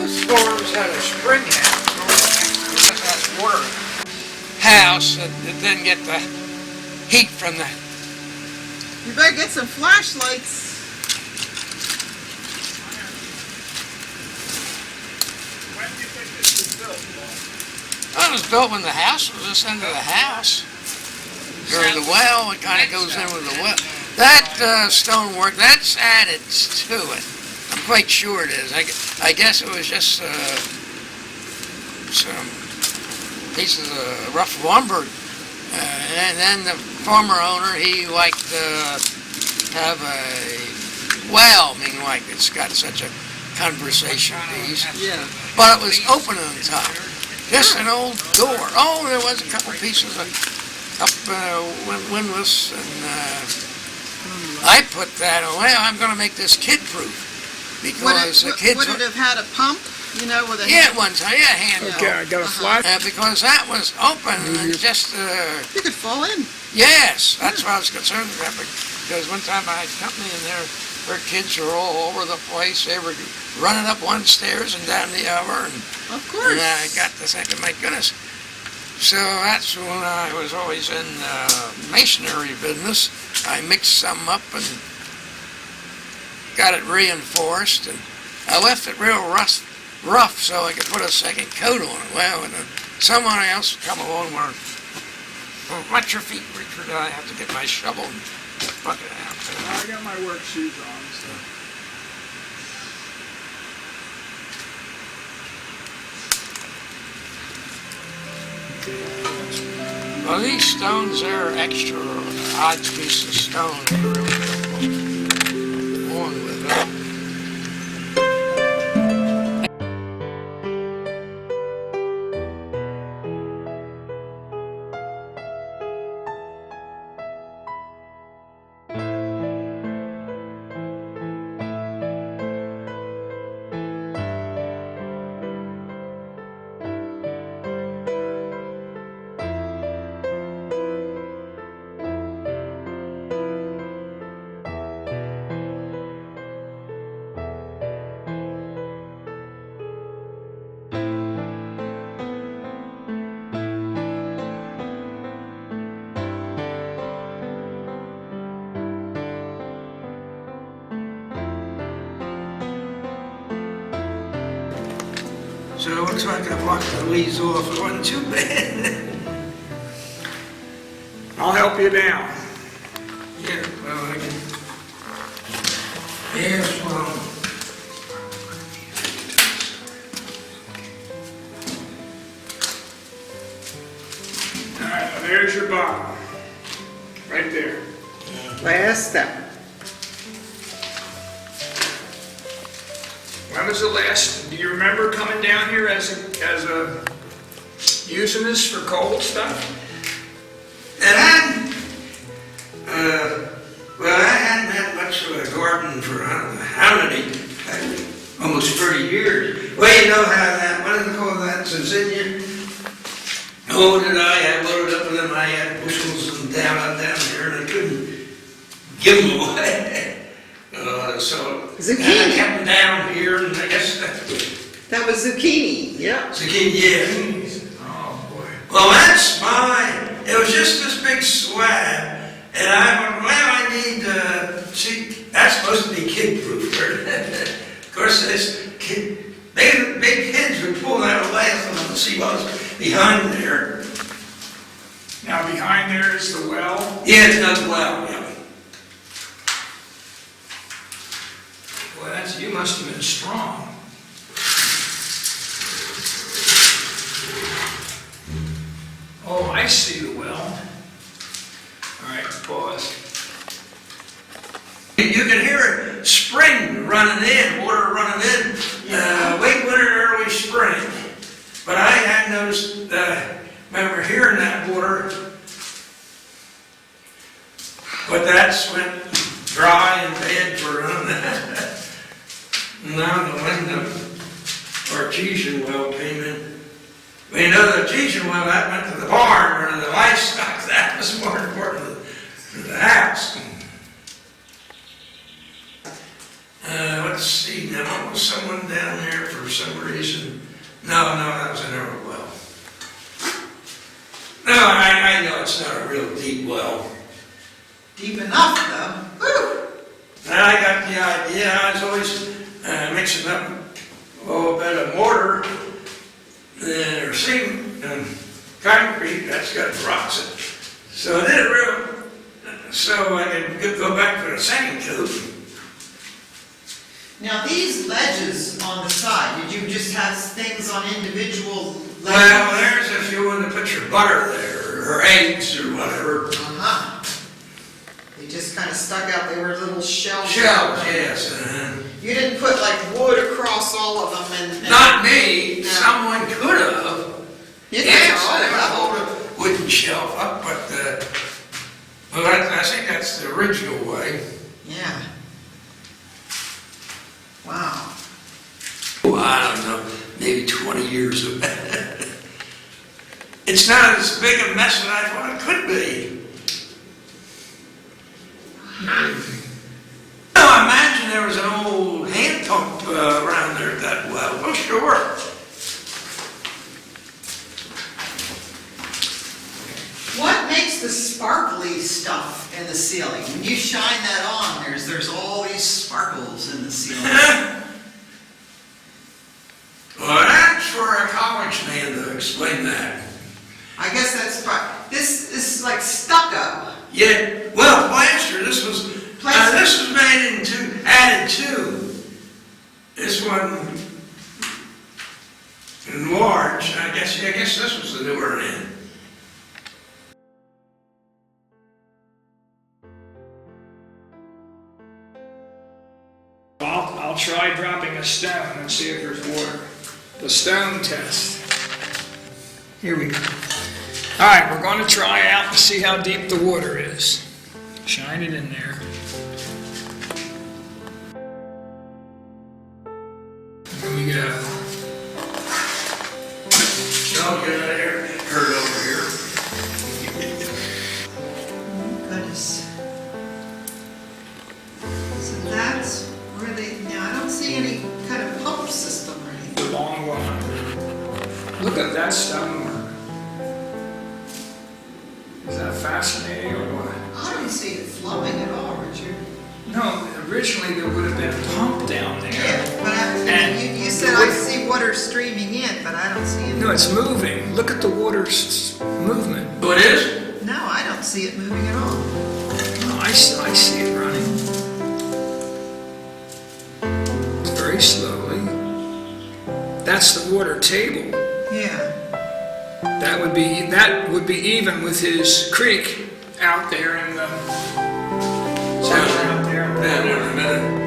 Both farms had a spring house, that has water in it. House that didn't get the heat from the... You better get some flashlights. When do you think this was built? Well, it was built when the house was this end of the house. Or the well, it kind of goes in with the well. That stonework, that's added to it. I'm quite sure it is. I guess it was just some pieces of rough lumber. And then the former owner, he liked to have a well, meaning like it's got such a conversation piece. Yeah. But it was open on top. Just an old door. Oh, there was a couple pieces of windlass, and I put that away. I'm going to make this kid-proof because the kids. Would it have had a pump? You know, with a Yeah, at one time, yeah, hand pump. Okay, I got a flash. Because that was open and just. You could fall in. Yes, that's what I was concerned about. Because one time I had company in there, their kids were all over the place. They were running up one stairs and down the other, and Of course. I got to thinking, my goodness. So that's when I was always in masonry business. I mixed some up and got it reinforced, and I left it real rough so I could put a second coat on it. Well, and then someone else would come along and well, watch your feet, Richard. I have to get my shovel and bucket out. I got my work shoes on, so. Well, these stones, they're extra odd piece of stone. They really go along with it. So it looks like I blocked the leaves off. It wasn't too bad. I'll help you down. Yeah, well, I can. Yes, well. All right, now there's your bottom. Right there. Last step. When was the last, do you remember coming down here as a using this for cold stuff? And well, I hadn't had much of a garden for how many, almost 30 years. Well, you know how that, what do they call that, Zinnia? Oh, did I loaded up with them, I had bushels and down there, and I couldn't give them away. So Zucchini. I kept them down here, and I guess that's That was zucchini. Yeah. zucchini, yeah. Oh, boy. Well, that's mine. It was just this big slab, and I went, well, I need see, that's supposed to be kid-proof. Of course, this kid, big kids would pull that away and see what was behind there. Now behind there is the well. Yeah, it's not well, yeah. Well, you must have been strong. Oh, I see the well. All right, pause. You can hear it, spring running in, water running in, late winter, early spring. But I had noticed, remember hearing that water, but that's when dry and bad for running. Now when the artesian well came in, well, you know the artesian well, that went to the barn or the livestock. That was more important than the house. Let's see, now was someone down there for some reason. No, that was an early well. No, I know it's not a real deep well. Deep enough, though. Woo! And I got the idea, I was always mixing up a little bit of mortar or cement and concrete, that's got rocks in it. So I did it real, so I could go back for the second coop. Now, these ledges on the side, did you just have things on individual ledges? Well, there's if you want to put your butter there, or eggs, or whatever. Uh-huh. They just kind of stuck out, they were little shells. Shells, yes. You didn't put like wood across all of them and... Not me, No. someone could have. You Yes, all I level. would hold a wooden shelf up, but, well, I think that's the original way. Yeah. Wow. Well, I don't know, maybe 20 years of it. It's not as big a mess as I thought it could be. No, I imagine there was an old hand pump around there at that well. Well, sure. What makes the sparkly stuff in the ceiling? When you shine that on, there's all these sparkles in the ceiling. Well, that's for a college man to explain that. I guess that's this is like stucco. Yeah, well, plaster. This was Plaster. this was made into added to. This one enlarged. I guess this was the newer end. I'll try dropping a stone and see if there's water. The stone test. Here we go. All right, we're going to try out and see how deep the water is. Shine it in there. Here we go. Don't get out of here. Hurt over here. Goodness. So that's where now I don't see any kind of pump system or anything. The long one. Look at that stonework. Is that fascinating or what? I don't see it flowing at all, Richard. No, originally there would have been a pump down there. Yeah, but And you said I see water streaming in, but I don't see it. No, it's moving. Look at the water's movement. Oh, it is? No, I don't see it moving at all. No, I see it running. Very slowly. That's the water table. Yeah. That would be even with his creek out there in the out there. Down there in a minute.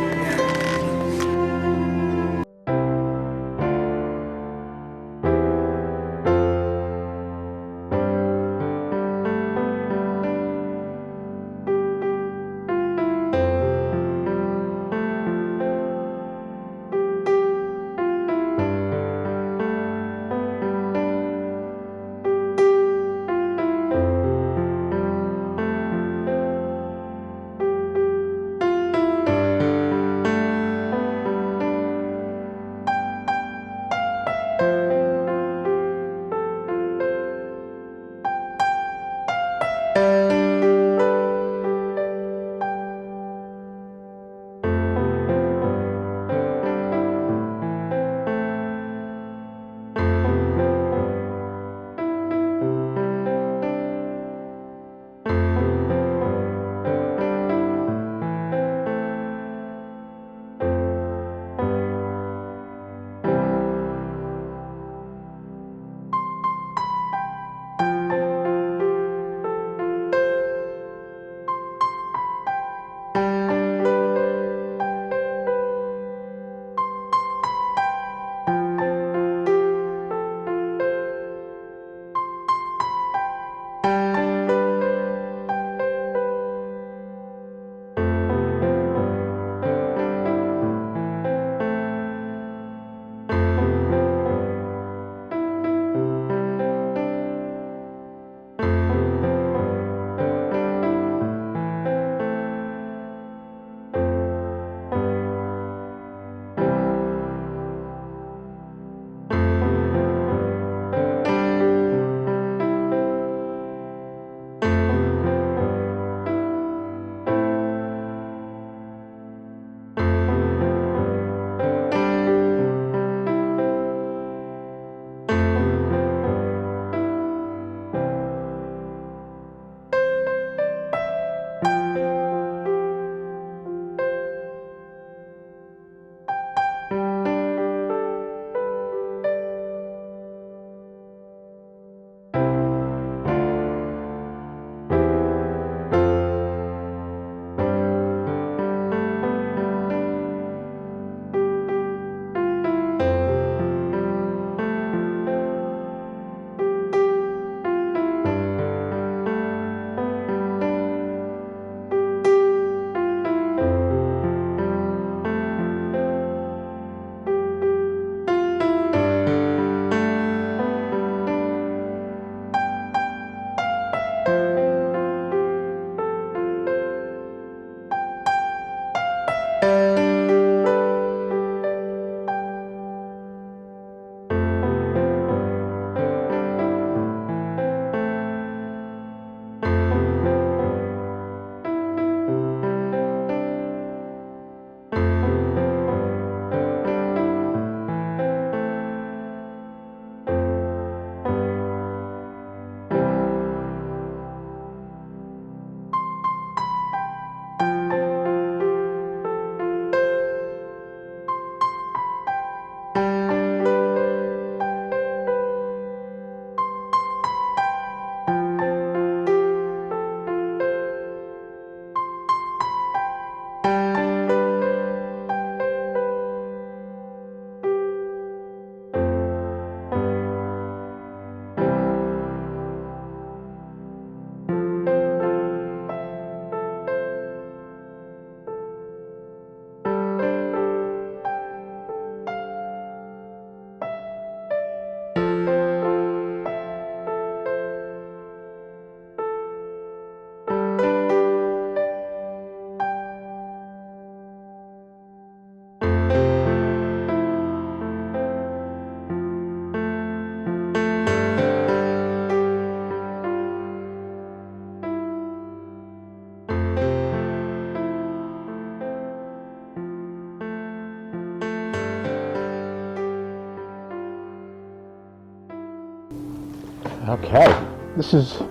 Okay, this is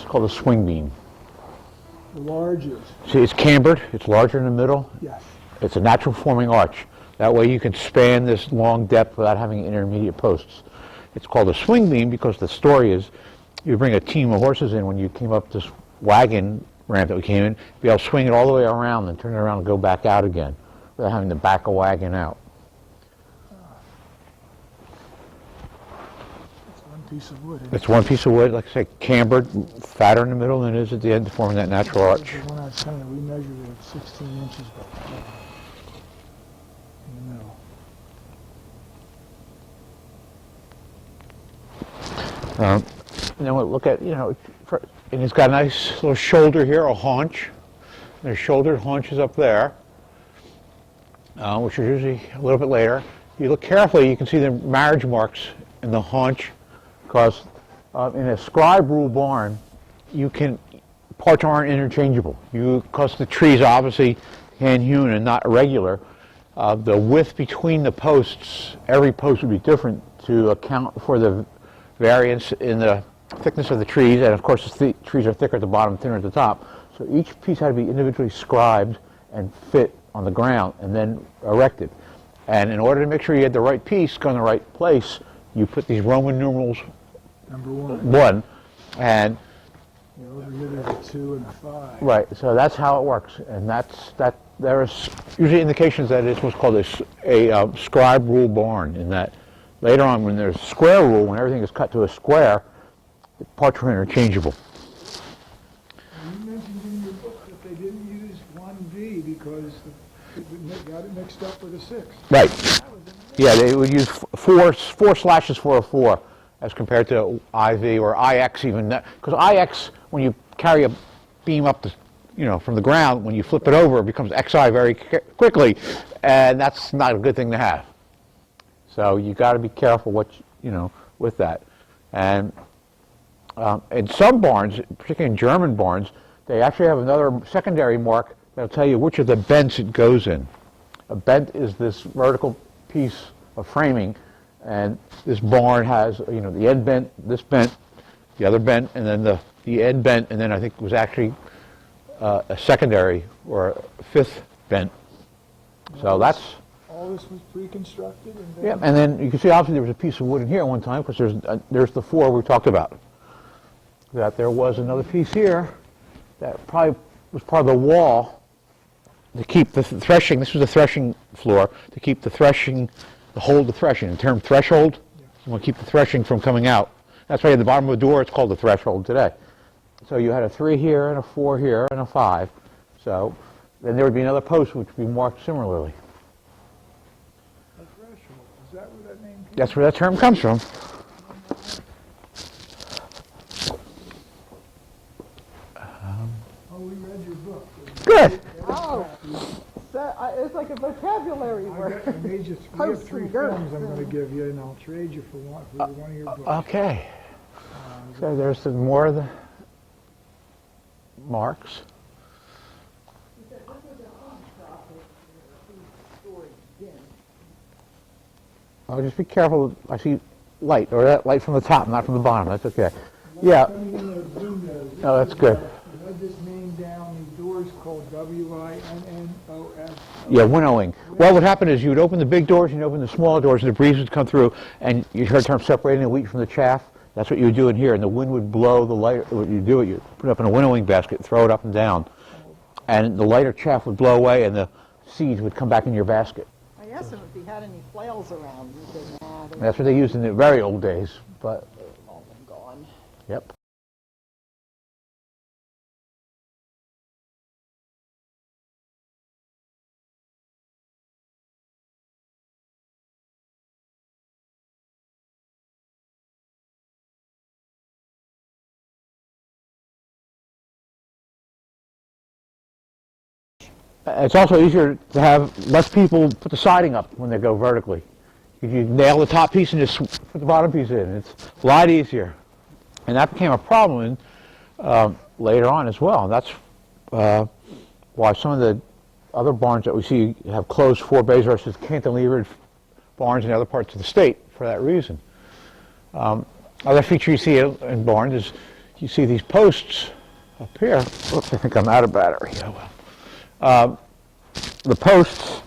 called a swing beam. The largest, See, it's cambered, it's larger in the middle, yes. it's a natural forming arch. That way you can span this long depth without having intermediate posts. It's called a swing beam because the story is you bring a team of horses in when you came up this wagon ramp that we came in, be able to swing it all the way around and turn it around and go back out again without having to back a wagon out. It's one piece of wood. It's one piece of wood, like I say, cambered, fatter in the middle than it is at the end, forming that natural arch. The one I was telling you, we measured it at 16 inches in the middle. And then we'll look at, and it's got a nice little shoulder here, a haunch. There's shouldered haunches up there, which are usually a little bit later. If you look carefully, you can see the marriage marks in the haunch, because in a scribe rule barn, parts aren't interchangeable. Because the trees are obviously hand-hewn and not irregular, the width between the posts, every post would be different to account for the variance in the thickness of the trees, and of course the trees are thicker at the bottom, thinner at the top. So each piece had to be individually scribed and fit on the ground and then erected. And in order to make sure you had the right piece go in the right place, you put these Roman numerals Number one. 1, and Over here there's a 2 and a 5. right. So that's how it works, and there is usually indications that it's what's called a scribe rule barn. In that later on, when there's square rule, when everything is cut to a square, the parts are interchangeable. You mentioned in your book that they didn't use 1V because it got it mixed up with a 6. Right. Yeah, they would use four slashes for a 4 as compared to IV or IX even. Because IX, when you carry a beam up from the ground, when you flip it over, it becomes XI very quickly, and that's not a good thing to have. So you got to be careful with that. And in some barns, particularly in German barns, they actually have another secondary mark that'll tell you which of the bents it goes in. A bent is this vertical piece of framing, and this barn has, the end bent, this bent, the other bent, and then the end bent, and then I think it was actually a secondary or a fifth bent. So that's... All this was pre-constructed? Yeah, and then you can see obviously there was a piece of wood in here at one time, because there's the 4 we talked about. That there was another piece here that probably was part of the wall to keep the threshing. This was the threshing floor to keep the threshing, hold the threshing. In term threshold, you want to keep the threshing from coming out. That's why at the bottom of the door it's called the threshold today. So you had a 3 here and a 4 here and a 5. So then there would be another post which would be marked similarly. A threshold, is that where that name came from? That's where that term comes from. Oh, we read your book. Good. Oh, it's like a vocabulary word. I made you we have 3 films I'm going to give you, and I'll trade you for one of your books. Okay. So there's some more of the marks. Oh, just be careful. I see light, or that light from the top, not from the bottom. That's okay. Yeah. Coming in those windows. Oh, that's good. I had this name down, these doors called WINNOS. Yeah, winnowing. Well, what happened is you would open the big doors and you'd open the smaller doors, and the breeze would come through, and you heard the term separating the wheat from the chaff. That's what you would do in here, and the wind would blow the lighter. What you do, you put it up in a winnowing basket, throw it up and down, and the lighter chaff would blow away, and the seeds would come back in your basket. I asked him if he had any flails around. He said, nah, they're That's what they used in the very old days. But all gone. yep. It's also easier to have less people put the siding up when they go vertically. You nail the top piece and just put the bottom piece in. It's a lot easier. And that became a problem later on as well. And that's why some of the other barns that we see have closed 4 bays versus cantilevered barns in other parts of the state for that reason. Other feature you see in barns is you see these posts up here. Oops, I think I'm out of battery. Oh, well. The posts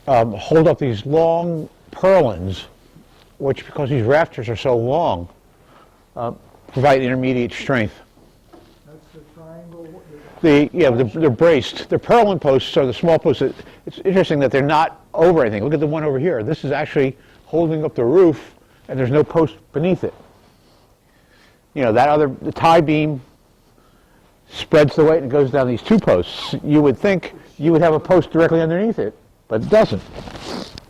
hold up these long purlins, which, because these rafters are so long, provide intermediate strength. That's the triangle. They're braced. They're purlin posts are the small posts. It's interesting that they're not over anything. Look at the one over here. This is actually holding up the roof, and there's no post beneath it. The tie beam spreads the weight and goes down these two posts. You would think you would have a post directly underneath it, but it doesn't.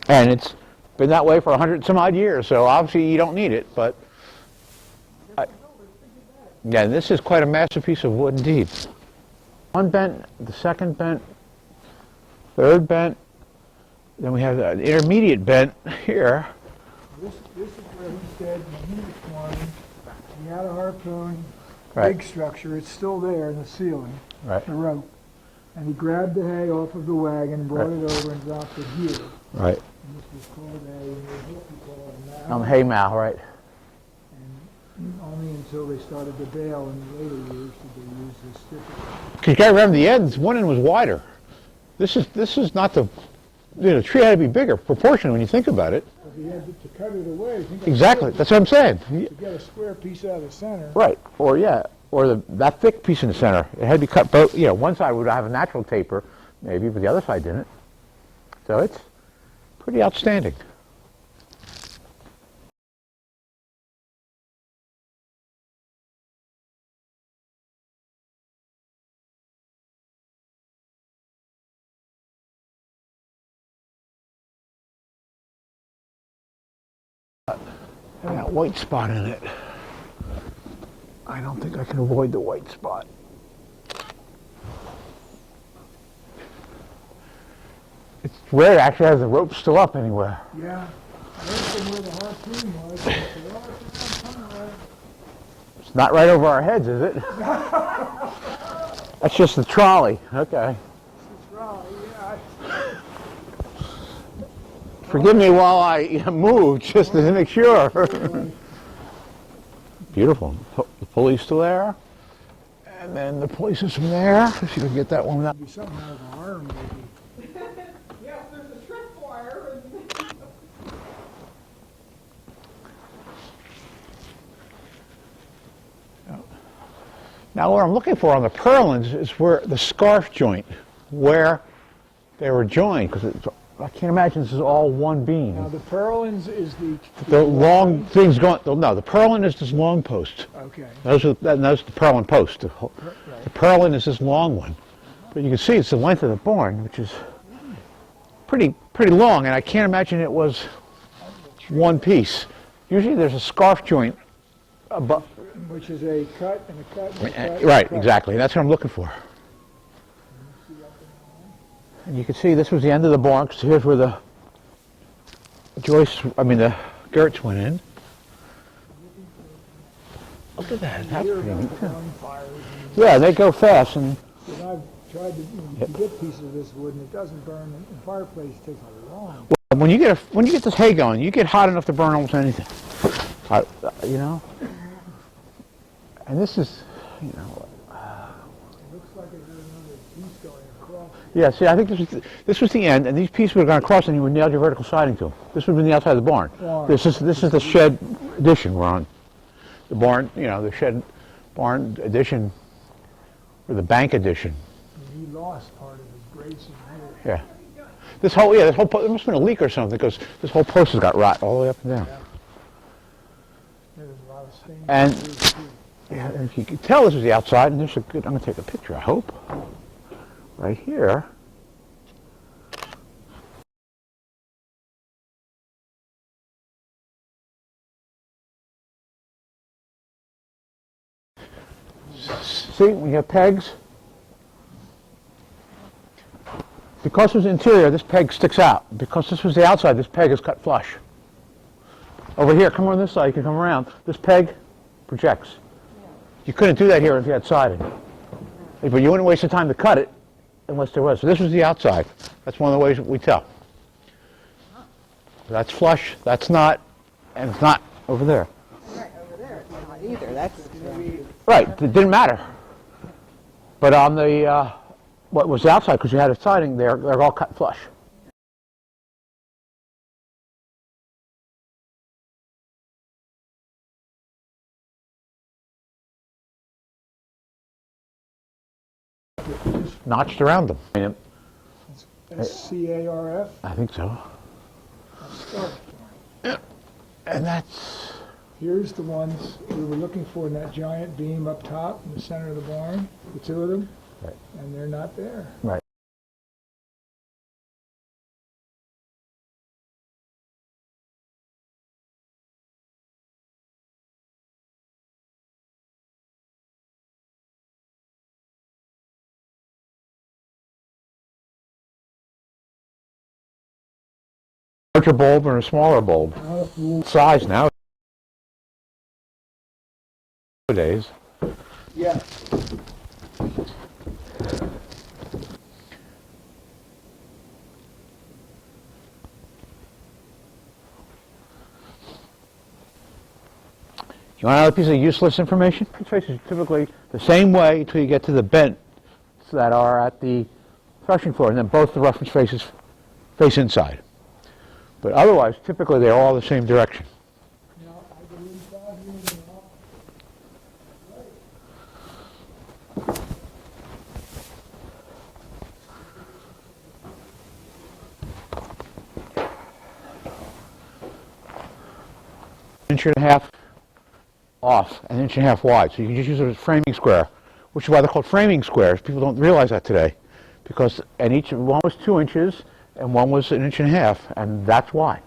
And it's been that way for 100 some odd years, so obviously you don't need it, but yeah, this is quite a massive piece of wood indeed. One bent, the second bent, third bent, then we have an intermediate bent here. This is where he said when he was flying, he had a harpoon, Right. big structure, it's still there in the ceiling, Right. the rope. And he grabbed the hay off of the wagon, brought it over and dropped it here. Right. And this was called what we call a mow. Hay mow, right. And only until they started to bale in the later years did they use this stick. Because you got to remember the ends, one end was wider. This is not the tree had to be bigger, proportionally when you think about it. Because he had to cut it away. Exactly, that's what I'm saying. To get a square piece out of the center. Right, or that thick piece in the center. It had to be cut both, one side would have a natural taper, maybe, but the other side didn't. So it's pretty outstanding. And that white spot in it. I don't think I can avoid the white spot. It's rare it actually has the rope still up anywhere. Yeah. I asked him where the harpoon was. And he said, oh, it's around somewhere. It's not right over our heads, is it? That's just the trolley. Okay. It's right, yeah. Forgive me while I move just to make sure. Beautiful. The pulley's still there. And then the pulley system there. Let's see if we can get that one without. Maybe something out of an arm, maybe. Yes, there's a tripwire. Now what I'm looking for on the purlins is where the scarf joint, where they were joined, because I can't imagine this is all one beam. Now the purlins is The long things going, no, the purlin is this long post. Okay. Those are the purlin post. The purlin is this long one. But you can see it's the length of the barn, which is pretty long, and I can't imagine it was one piece. Usually there's a scarf joint above. Which is a cut and a cut and a cut. Right, and a cut. exactly. That's what I'm looking for. And you can see this was the end of the barn, because here's where the the girts went in. Look at that. That's Hear pretty about neat, the too. bonfires and- Yeah, they go fast, and And I've tried to get pieces of this wood and it doesn't burn. And the fireplace takes a long. when you get this hay going, you get hot enough to burn almost anything. And this is, It looks like it has another piece going across. yeah. See, I think this was the end, and these pieces would have gone across, and you would nail your vertical siding to them. This would have been the outside of the barn. Barn. This is the shed addition we're on. The barn, the shed barn addition, or the bank addition. And he lost part of his bracing here. Yeah. This whole there must have been a leak or something, because this whole post has got rot all the way up and down. There's a lot of stains. And- through it, too. Yeah, and if you can tell, this is the outside, and there's I'm going to take a picture, I hope. Right here. See, we have pegs. Because it was interior, this peg sticks out. Because this was the outside, this peg is cut flush. Over here, come on this side, you can come around. This peg projects. You couldn't do that here if you had siding. But you wouldn't waste the time to cut it unless there was. So this was the outside. That's one of the ways we tell. That's flush, that's not, and it's not over there. Right, over there, it's not either, that's true. Right, it didn't matter. But on the, what was outside, because you had a siding there, they're all cut flush. Notched around them. SCARF? I think so. And that's, Here's the ones we were looking for in that giant beam up top in the center of the barn, the two of them. Right. And they're not there. right. Larger bulb and a smaller bulb. Size now. Nowadays. Yeah. You want another piece of useless information? These faces are typically the same way until you get to the bents that are at the threshing floor, and then both the reference faces face inside. But otherwise, typically they're all the same direction. Inch and a half off, an inch and a half wide. So you can just use it as a framing square, which is why they're called framing squares. People don't realize that today, because one was 2 inches and one was an inch and a half, and that's why.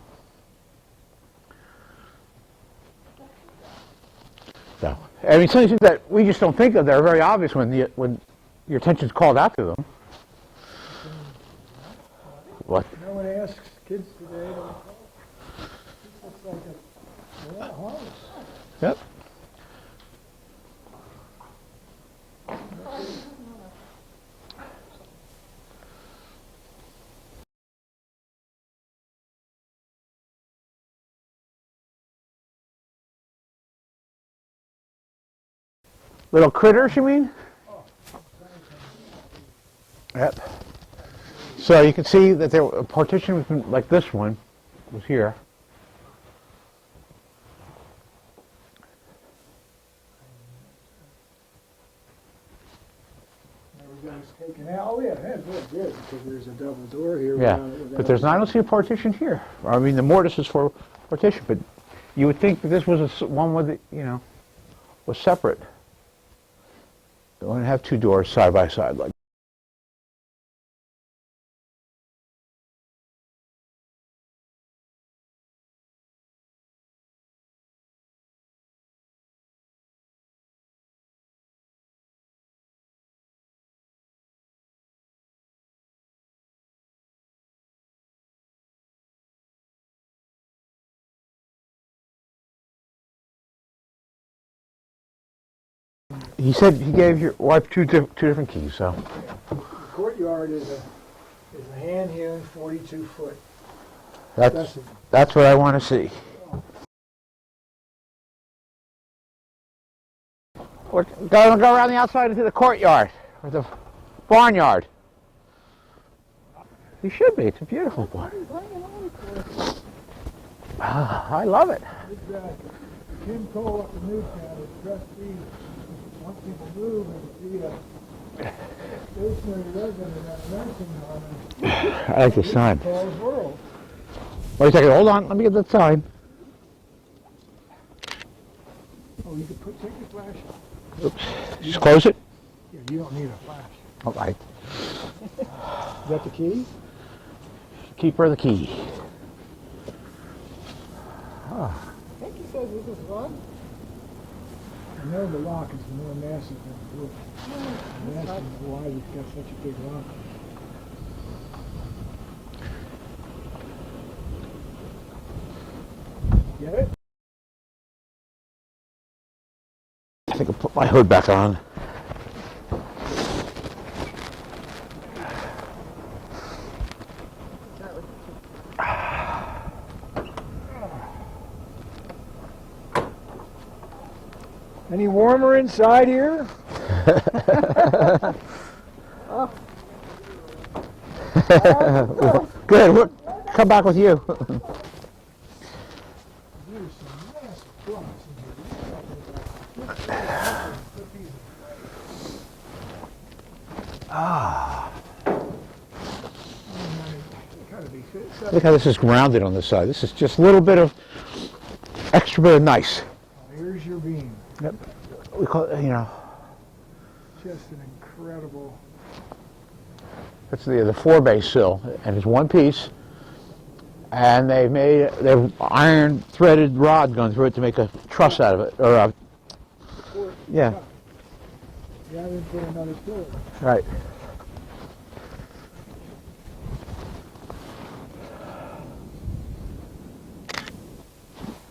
So, I mean, some things that we just don't think of, they're very obvious when your attention's called out to them. What? No one asks kids today. It looks like a house. Yep. Little critters, you mean? Yep. So you can see that there a partition like this one was here. Everything's taken out. Oh yeah, that's good because there's a double door here. Yeah, but there's not. I don't see a partition here. I mean, the mortise is for partition, but you would think that this was one with the, was separate. Don't want to have two doors side by side like. He said he gave your wife two different keys, so. The courtyard is a hand-hewn 42-foot. That's what I want to see. We're going to go around the outside into the courtyard, or the barnyard. You should be. It's a beautiful barn. I love it. Tim Cole up in Newtown is trustee. Once people move and see a stationary resident in that nursing home. I like the sign. Paul's World. Wait a second. Hold on. Let me get that sign. Oh, you could take your flash. Oops. Just close it. Yeah, you don't need a flash. All right. Is that the key? Keep her the key. I think he says this is one. I know the lock is more massive than the roof. I'm asking why you've got such a big lock. Get it? I think I'll put my hood back on. Any warmer inside here? Good. We'll come back with you. There's some massive blocks in here. Look how this is grounded on this side. This is just a little bit of extra bit of nice. Here's your beam. Yep. We call it, you know. Just an incredible. That's the 4-bay sill, and it's one piece. And they've iron threaded rod going through it to make a truss out of it, or a, yeah. Yeah, I didn't put another pillar. Right.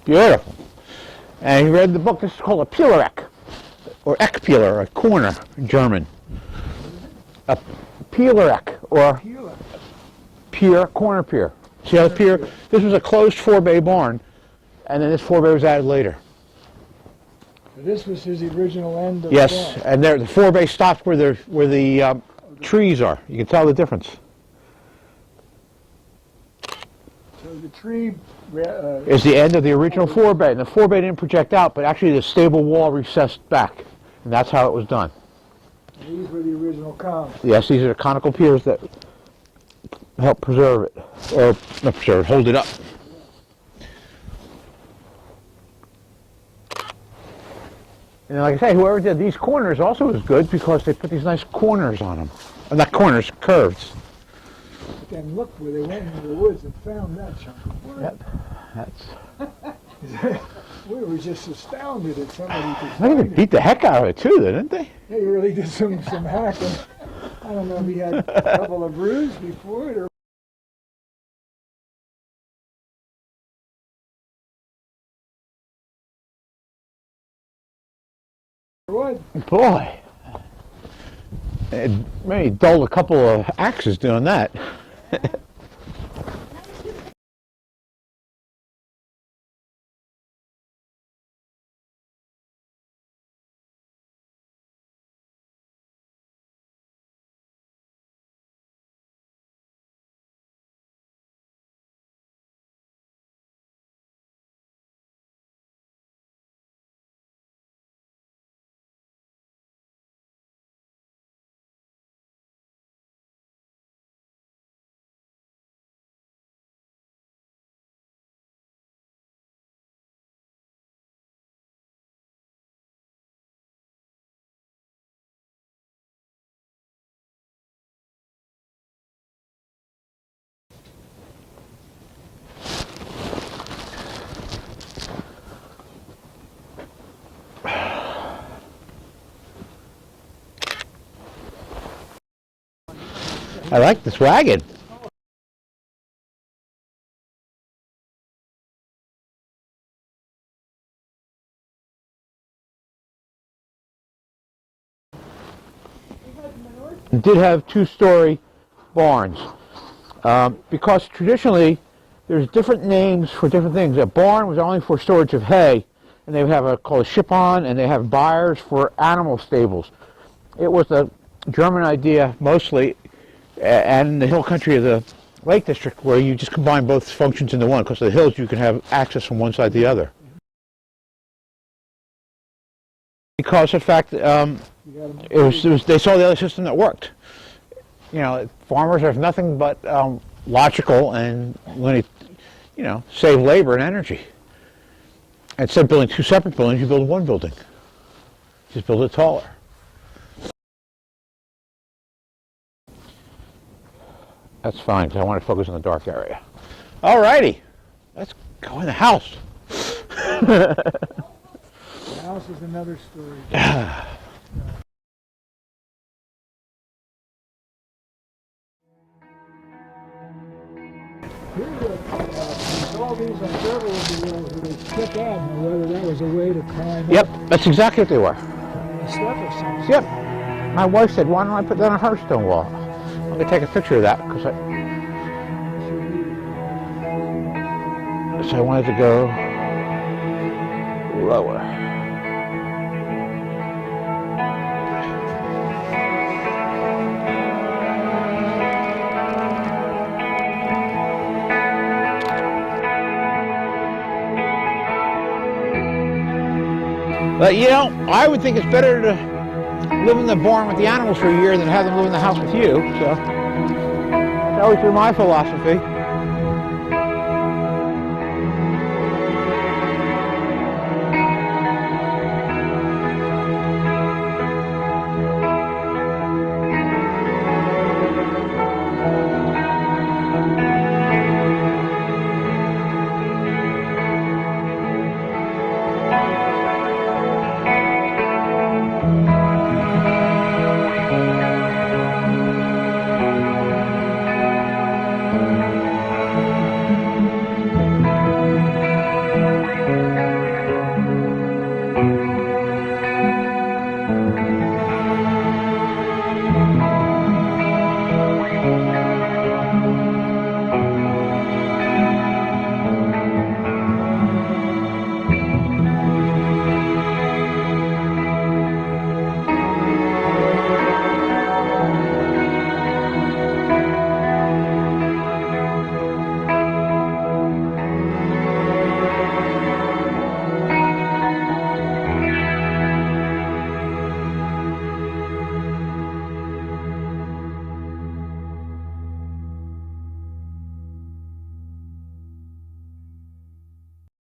Beautiful. And he read the book. This is called a Pielereck, or Eckpeeler, a corner in German. A Pielereck, or pier, corner pier. See how the pier? This was a closed 4-bay barn, and then this 4-bay was added later. So this was his original end of Yes, the barn. and there, the 4-bay stopped where the trees are. You can tell the difference. So the tree Is the end of the original 4-bay, and the 4-bay didn't project out, but actually the stable wall recessed back, and that's how it was done. these were the original columns. Yes, these are the conical piers that help preserve it, or not preserve, hold it up. And like I say, whoever did these corners also was good because they put these nice corners on them. Not corners, curves. But then look where they went into the woods and found that chunk of wood. Yep, that's. We were just astounded that somebody could They find even it. beat the heck out of it too, didn't they? They really did some hacking. I don't know if he had a couple of brews before it or what. Boy, it maybe dulled a couple of axes doing that. I like this wagon. It did have 2-story barns because traditionally there's different names for different things. A barn was only for storage of hay, and they would have a called a ship-on, and they have byres for animal stables. It was a German idea mostly, and in the hill country of the Lake District, where you just combine both functions into one. Because of the hills, you can have access from one side to the other. Because of the fact they saw the other system that worked. You know, farmers are nothing but logical, and when it, save labor and energy. Instead of building 2 separate buildings, you build 1 building. Just build it taller. That's fine, because I want to focus on the dark area. All righty, let's go in the house. The house is another story. We saw these on several of the walls where they stick out, and whether that was a way to climb Yep, up that's exactly what they were. and stuff or something. Yep. My wife said, why don't I put that on her stone wall? I'm going to take a picture of that, because I wanted to go lower. But you know, I would think it's better to live in the barn with the animals for a year than have them live in the house with you. So that's always been my philosophy.